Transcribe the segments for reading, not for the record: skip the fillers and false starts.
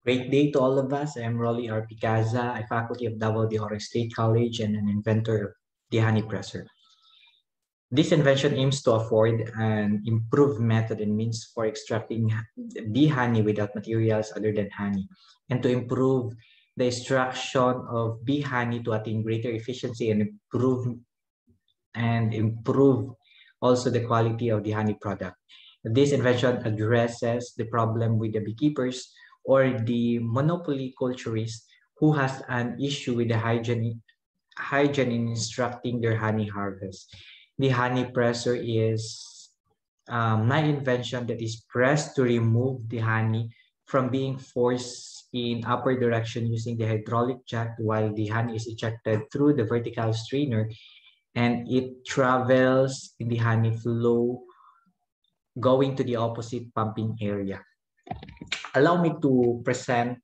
Great day to all of us. I'm Rolly R. Picaza, a faculty of Davao de Oro State College and an inventor of the honey presser. This invention aims to afford an improved method and means for extracting bee honey without materials other than honey, and to improve the extraction of bee honey to attain greater efficiency and improve also the quality of the honey product. This invention addresses the problem with the beekeepers or the monopoly culturists who has an issue with the hygiene in instructing their honey harvest. The honey presser is my invention that is pressed to remove the honey from being forced in upper direction using the hydraulic jack while the honey is ejected through the vertical strainer, and it travels in the honey flow going to the opposite pumping area. Allow me to present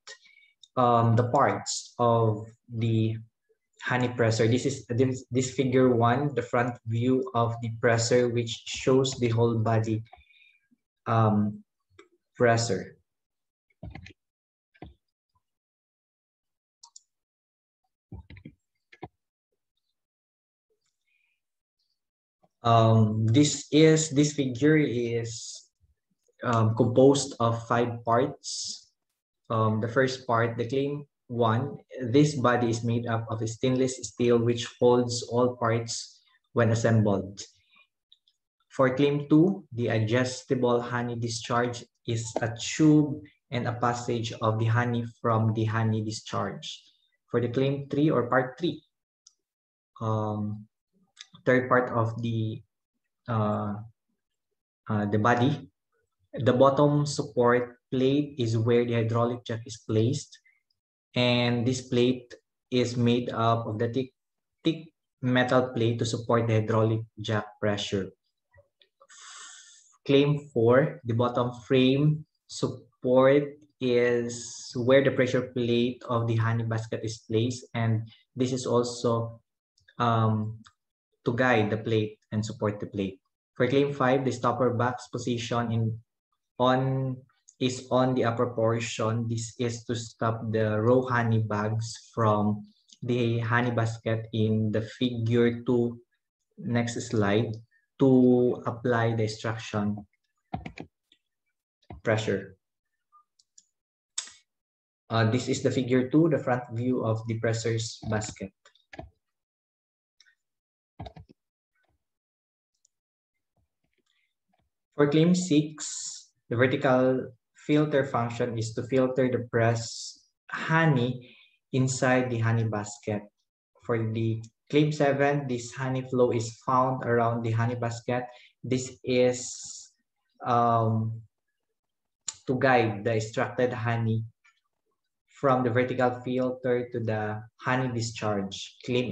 the parts of the honey presser. This is this figure 1, the front view of the presser, which shows the whole body presser. This figure is composed of 5 parts. The first part, the claim 1, this body is made up of stainless steel which holds all parts when assembled. For claim 2, the adjustable honey discharge is a tube and a passage of the honey from the honey discharge. For the claim 3 or part 3, third part of the body, the bottom support plate is where the hydraulic jack is placed, and this plate is made up of the thick metal plate to support the hydraulic jack pressure. Claim 4, the bottom frame support is where the pressure plate of the honey basket is placed, and this is also to guide the plate and support the plate. For claim 5, the stopper box position is on the upper portion. This is to stop the raw honey bags from the honey basket in the figure 2, next slide, to apply the extraction pressure. This is the figure 2, the front view of the presser's basket. For claim 6, the vertical filter function is to filter the pressed honey inside the honey basket. For the claim 7, this honey flow is found around the honey basket. This is to guide the extracted honey from the vertical filter to the honey discharge. Claim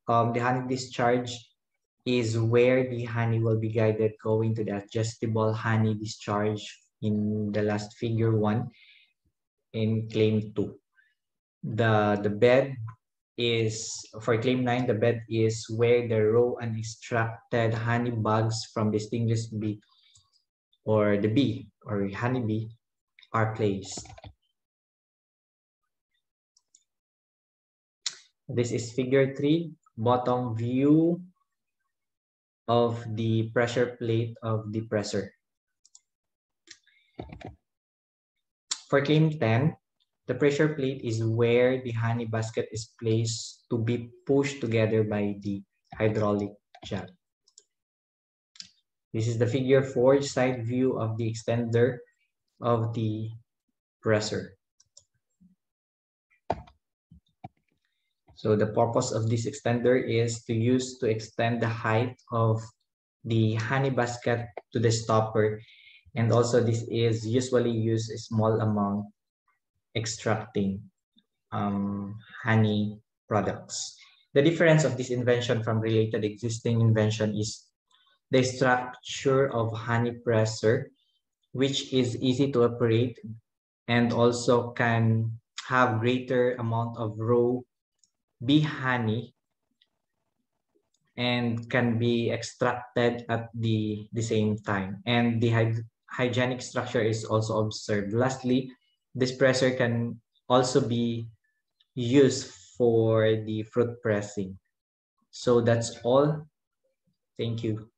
8, the honey discharge is where the honey will be guided going to the adjustable honey discharge in the last figure 1 in claim 2. The bed is, for claim 9, the bed is where the raw and extracted honey bugs from the stingless bee or the bee or honey bee are placed. This is figure 3, bottom view of the pressure plate of the presser. For claim 10, the pressure plate is where the honey basket is placed to be pushed together by the hydraulic jack. This is the figure 4, side view of the extender of the presser. So the purpose of this extender is to use to extend the height of the honey basket to the stopper, and also this is usually used a small amount extracting honey products. The difference of this invention from related existing invention is the structure of honey presser, which is easy to operate and also can have greater amount of raw bee honey and can be extracted at the same time. And the hygienic structure is also observed. Lastly, this presser can also be used for the fruit pressing. So that's all. Thank you.